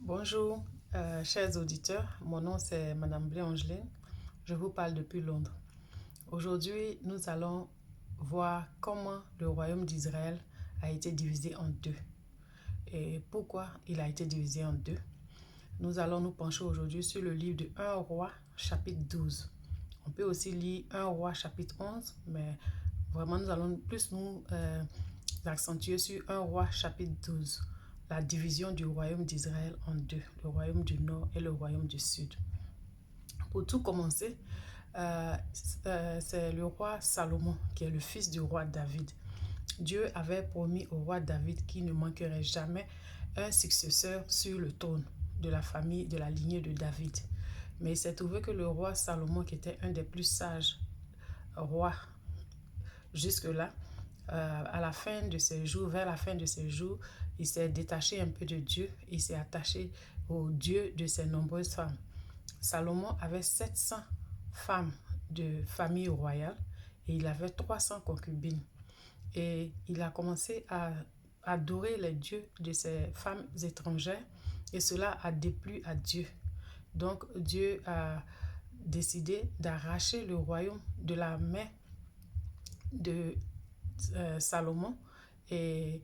Bonjour, chers auditeurs. Mon nom c'est Madame Blé Angeline. Je vous parle depuis Londres. Aujourd'hui, nous allons voir comment le royaume d'Israël a été divisé en deux et pourquoi il a été divisé en deux. Nous allons nous pencher aujourd'hui sur le livre de 1 roi chapitre 12. On peut aussi lire 1 roi chapitre 11, mais vraiment nous allons plus nous accentuer sur 1 roi chapitre 12. La division du royaume d'Israël en deux, le royaume du nord et le royaume du sud. Pour tout commencer, c'est le roi Salomon qui est le fils du roi David. Dieu avait promis au roi David qu'il ne manquerait jamais un successeur sur le trône de la famille, de la lignée de David. Mais il s'est trouvé que le roi Salomon, qui était un des plus sages rois jusque-là, à la fin de ses jours, vers la fin de ses jours, il s'est détaché un peu de Dieu, il s'est attaché au Dieu de ses nombreuses femmes. Salomon avait 700 femmes de famille royale et il avait 300 concubines. Et il a commencé à adorer les dieux de ces femmes étrangères et cela a déplu à Dieu. Donc Dieu a décidé d'arracher le royaume de la main de Salomon et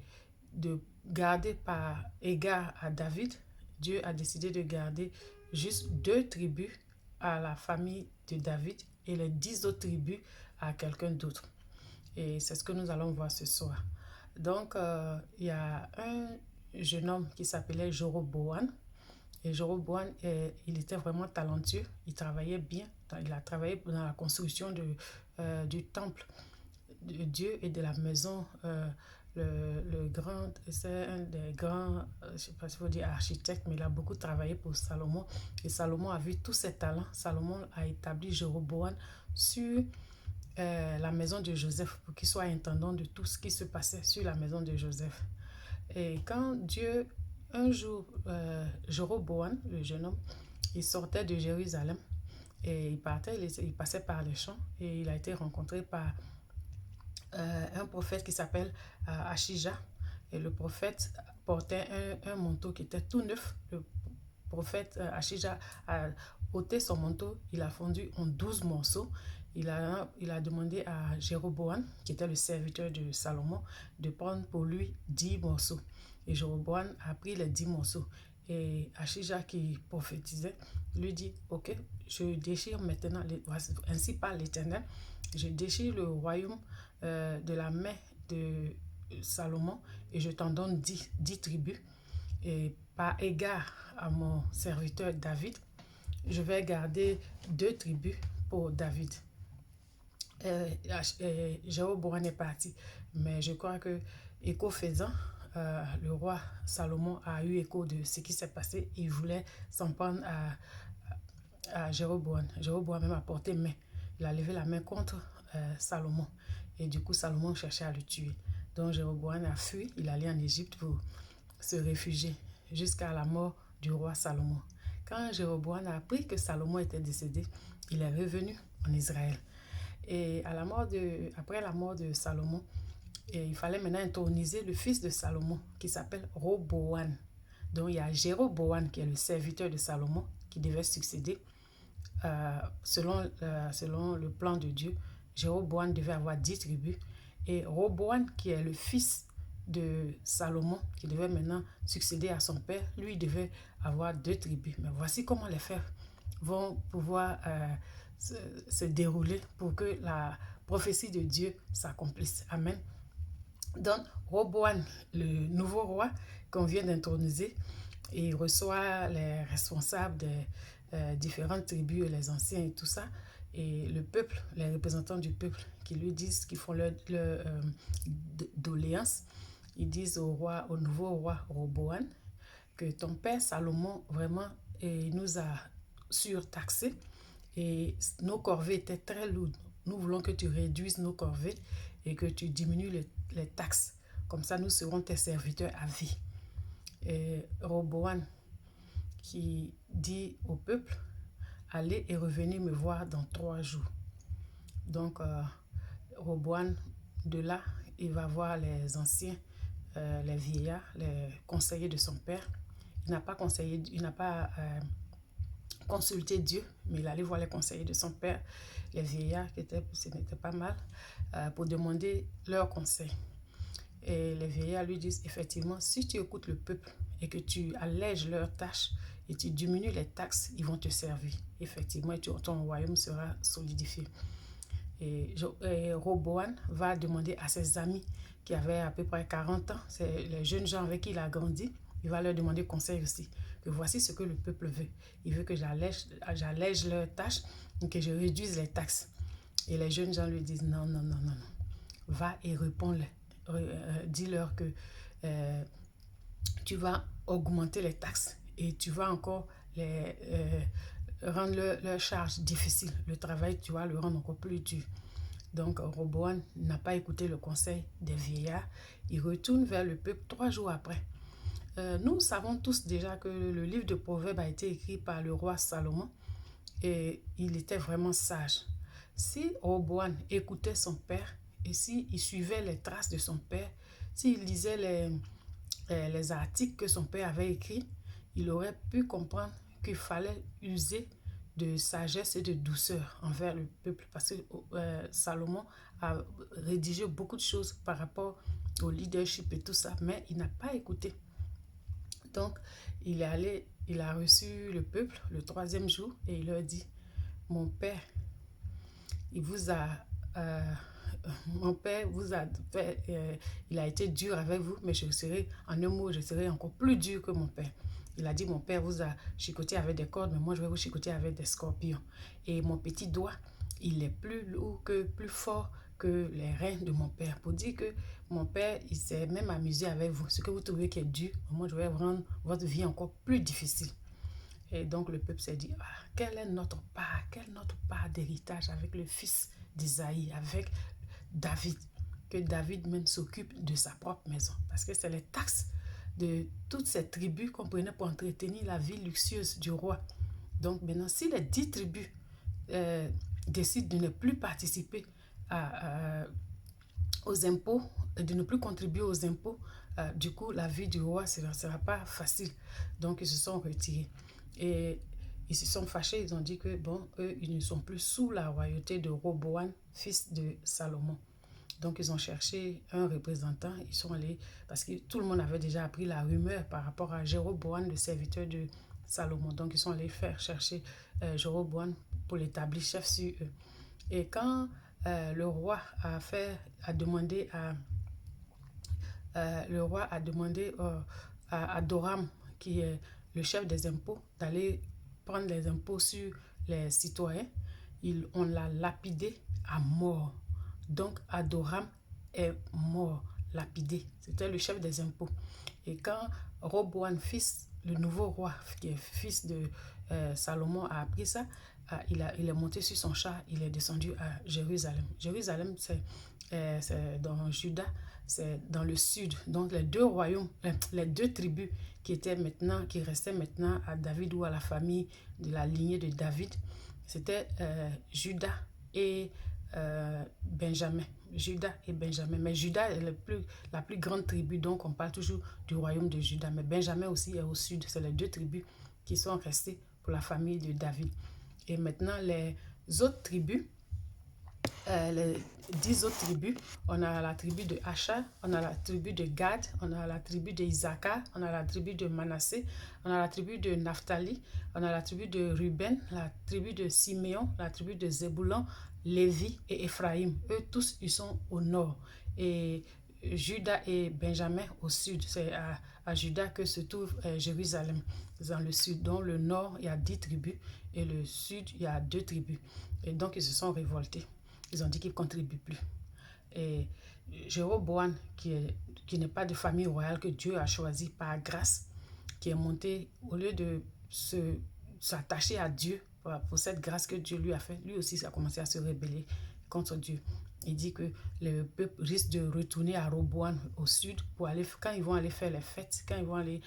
de garder par égard à David. Dieu a décidé de garder juste 2 tribus à la famille de David et les 10 autres tribus à quelqu'un d'autre. Et c'est ce que nous allons voir ce soir. Donc, il y a un jeune homme qui s'appelait Jéroboam. Et Jéroboam, il était vraiment talentueux. Il travaillait bien. Il a travaillé dans la construction du temple de Dieu et de la maison. C'est un des grands, je ne sais pas si faut dire architecte, mais il a beaucoup travaillé pour Salomon. Et Salomon a vu tous ses talents. Salomon a établi Jéroboam sur la maison de Joseph pour qu'il soit intendant de tout ce qui se passait sur la maison de Joseph. Et quand Dieu, un jour, Jéroboam, le jeune homme, il sortait de Jérusalem et il passait par les champs et il a été rencontré par un prophète qui s'appelle Achija. Et le prophète portait un manteau qui était tout neuf. Le prophète Achija a ôté son manteau, il a fondu en 12 morceaux. Il a demandé à Jéroboam, qui était le serviteur de Salomon, de prendre pour lui 10 morceaux. Et Jéroboam a pris les 10 morceaux. Et Achija, qui prophétisait, lui dit, ok, je déchire maintenant, ainsi parle l'Éternel, je déchire le royaume de la main de Salomon et je t'en donne 10 tribus. Et par égard à mon serviteur David, je vais garder 2 tribus pour David. Jéroboam est parti, mais je crois que, écho faisant, le roi Salomon a eu écho de ce qui s'est passé. Il voulait s'en prendre à Jéroboam. Jéroboam même a porté main. Il a levé la main contre Salomon. Et du coup, Salomon cherchait à le tuer. Donc Jéroboam a fui. Il allait en Égypte pour se réfugier jusqu'à la mort du roi Salomon. Quand Jéroboam a appris que Salomon était décédé, il est revenu en Israël. Et après la mort de Salomon, il fallait maintenant introniser le fils de Salomon qui s'appelle Roboam. Donc il y a Jéroboam qui est le serviteur de Salomon qui devait succéder selon le plan de Dieu. Jéroboam devait avoir 10 tribus et Roboam qui est le fils de Salomon qui devait maintenant succéder à son père, lui devait avoir 2 tribus. Mais voici comment les faits vont pouvoir se dérouler pour que la prophétie de Dieu s'accomplisse. Amen. Donc, Roboam, le nouveau roi qu'on vient d'introniser, il reçoit les responsables des différentes tribus, et les anciens et tout ça, et le peuple, les représentants du peuple qui lui disent, qui font leur doléance. Ils disent au nouveau roi Roboam que ton père Salomon vraiment nous a surtaxés et nos corvées étaient très lourdes. Nous voulons que tu réduises nos corvées et que tu diminues les taxes. Comme ça, nous serons tes serviteurs à vie. Et Roboam qui dit au peuple, allez et revenez me voir dans 3 jours. Donc, Roboam, de là, il va voir les anciens, les vieillards, les conseillers de son père. Il n'a pas conseillé, il n'a pas consulté Dieu, mais il allait voir les conseillers de son père, les vieillards, ce n'était pas mal, pour demander leur conseil. Et les vieillards lui disent, effectivement, si tu écoutes le peuple et que tu allèges leurs tâches et tu diminues les taxes, ils vont te servir. Effectivement, et ton royaume sera solidifié. Et Roboam va demander à ses amis qui avaient à peu près 40 ans, c'est les jeunes gens avec qui il a grandi, il va leur demander conseil aussi, que voici ce que le peuple veut. Il veut que j'allège leurs tâches et que je réduise les taxes. Et les jeunes gens lui disent, non, non, non, non, non. Va et réponds-leur. Dis-leur que tu vas augmenter les taxes et tu vas encore rendre leur charge difficile. Le travail, tu vas le rendre encore plus dur. Donc, Roboam n'a pas écouté le conseil des vieillards. Il retourne vers le peuple 3 jours après. Nous savons tous déjà que le livre de Proverbes a été écrit par le roi Salomon et il était vraiment sage. Si Roboam écoutait son père et s'il suivait les traces de son père, s'il lisait les articles que son père avait écrits, il aurait pu comprendre qu'il fallait user de sagesse et de douceur envers le peuple parce que Salomon a rédigé beaucoup de choses par rapport au leadership et tout ça, mais il n'a pas écouté. Donc, il a reçu le peuple le 3e jour et il leur dit, mon père, mon père vous a fait, il a été dur avec vous, mais je serai, en un mot, je serai encore plus dur que mon père. Il a dit, mon père vous a chicoté avec des cordes, mais moi je vais vous chicoter avec des scorpions. Et mon petit doigt, il est plus lourd plus fort que les reins de mon père. Pour dire que mon père, il s'est même amusé avec vous. Ce que vous trouvez qui est dur, moi je vais rendre votre vie encore plus difficile. Et donc le peuple s'est dit, quelle est notre part d'héritage avec le fils d'Isaïe, avec David, que David même s'occupe de sa propre maison. Parce que c'est les taxes de toutes ces tribus qu'on prenait pour entretenir la vie luxueuse du roi. Donc maintenant, si les 10 tribus décident de ne plus participer aux impôts, de ne plus contribuer aux impôts, du coup, la vie du roi ne sera pas facile. Donc, ils se sont retirés. Et ils se sont fâchés, ils ont dit que, bon, eux, ils ne sont plus sous la royauté de Roboam, fils de Salomon. Donc, ils ont cherché un représentant, ils sont allés, parce que tout le monde avait déjà appris la rumeur par rapport à Jéroboam, le serviteur de Salomon. Donc, ils sont allés faire chercher Jéroboam pour l'établir chef sur eux. Et quand le roi a demandé à Doram, qui est le chef des impôts, d'aller prendre les impôts sur les citoyens, on l'a lapidé à mort. Donc Adoram est mort, lapidé. C'était le chef des impôts. Et quand Roboam, le nouveau roi, qui est fils de Salomon, a appris ça, il est monté sur son char, il est descendu à Jérusalem. Jérusalem, c'est dans Juda, c'est dans le sud. Donc les deux royaumes, les deux tribus qui restaient maintenant à David ou à la famille de la lignée de David, c'était Juda et Benjamin. Juda et Benjamin. Mais Juda est la plus grande tribu, donc on parle toujours du royaume de Juda. Mais Benjamin aussi est au sud. C'est les deux tribus qui sont restées pour la famille de David. Et maintenant, les autres tribus, les 10 autres tribus, on a la tribu de Asher, on a la tribu de Gad, on a la tribu de Issachar, on a la tribu de Manassé, on a la tribu de Naphtali, on a la tribu de Ruben, la tribu de Siméon, la tribu de Zébulon, Lévi et Ephraïm. Eux tous, ils sont au nord. Et Juda et Benjamin au sud. C'est à Juda que se trouve Jérusalem, dans le sud. Dans le nord, il y a 10 tribus et le sud, il y a 2 tribus. Et donc, ils se sont révoltés. Ils ont dit qu'ils ne contribuent plus. Et Jéroboam, qui n'est pas de famille royale que Dieu a choisi par grâce, qui est monté, au lieu de s'attacher à Dieu pour cette grâce que Dieu lui a faite, lui aussi a commencé à se rebeller contre Dieu. Il dit que le peuple risque de retourner à Roboam au sud quand ils vont aller faire les fêtes, quand ils vont aller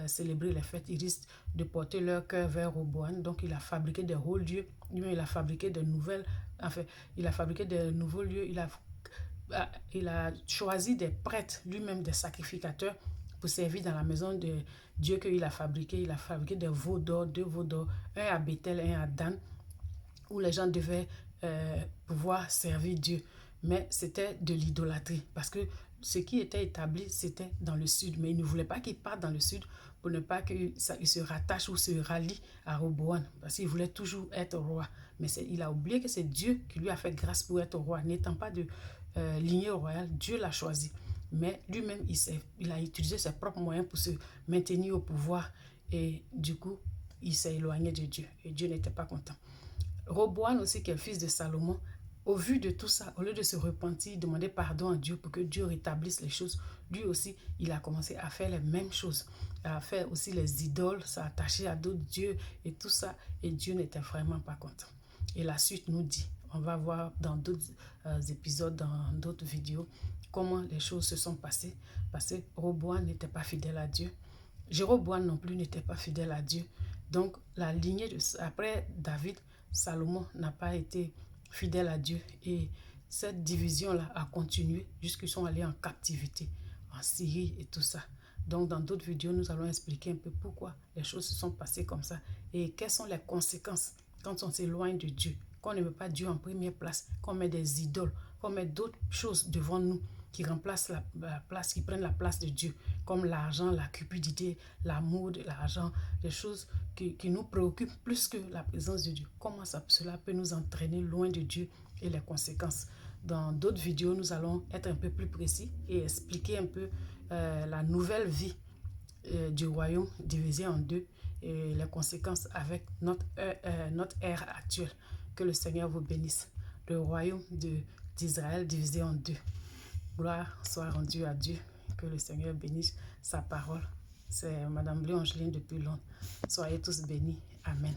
célébrer les fêtes, ils risquent de porter leur cœur vers Roboam. Donc il a fabriqué des hauts lieux, il a fabriqué de nouveaux lieux, il a choisi des prêtres, lui-même des sacrificateurs, pour servir dans la maison de Dieu qu'il a fabriqué. Il a fabriqué des veaux d'or, 2 veaux d'or, un à Bethel, un à Dan, où les gens devaient pouvoir servir Dieu. Mais c'était de l'idolâtrie, parce que ce qui était établi, c'était dans le sud. Mais il ne voulait pas qu'il parte dans le sud pour ne pas qu'il se rattache ou se rallie à Roboam, parce qu'il voulait toujours être roi. Mais il a oublié que c'est Dieu qui lui a fait grâce pour être roi. N'étant pas de lignée royale, Dieu l'a choisi. Mais lui-même, il a utilisé ses propres moyens pour se maintenir au pouvoir. Et du coup, il s'est éloigné de Dieu. Et Dieu n'était pas content. Roboam aussi, qui est le fils de Salomon, au vu de tout ça, au lieu de se repentir, demander pardon à Dieu pour que Dieu rétablisse les choses, lui aussi, il a commencé à faire les mêmes choses, à faire aussi les idoles, s'attacher à d'autres dieux et tout ça, et Dieu n'était vraiment pas content. Et la suite nous dit, on va voir dans d'autres épisodes, dans d'autres vidéos, comment les choses se sont passées, parce que Roboam n'était pas fidèle à Dieu, Jéroboam non plus n'était pas fidèle à Dieu. Donc, la lignée après David, Salomon n'a pas été fidèle à Dieu. Et cette division-là a continué jusqu'ils sont allés en captivité, en Syrie et tout ça. Donc, dans d'autres vidéos, nous allons expliquer un peu pourquoi les choses se sont passées comme ça et quelles sont les conséquences quand on s'éloigne de Dieu, qu'on ne met pas Dieu en première place, qu'on met des idoles, qu'on met d'autres choses devant nous qui remplacent la place, qui prennent la place de Dieu, comme l'argent, la cupidité, l'amour de l'argent, des choses qui nous préoccupent plus que la présence de Dieu. Comment cela peut nous entraîner loin de Dieu et les conséquences. Dans d'autres vidéos, nous allons être un peu plus précis et expliquer un peu la nouvelle vie du royaume divisé en deux et les conséquences avec notre ère actuelle. Que le Seigneur vous bénisse. Le royaume d'Israël divisé en deux. Gloire soit rendue à Dieu. Que le Seigneur bénisse sa parole. C'est Madame Blé Angeline depuis Londres. Soyez tous bénis. Amen.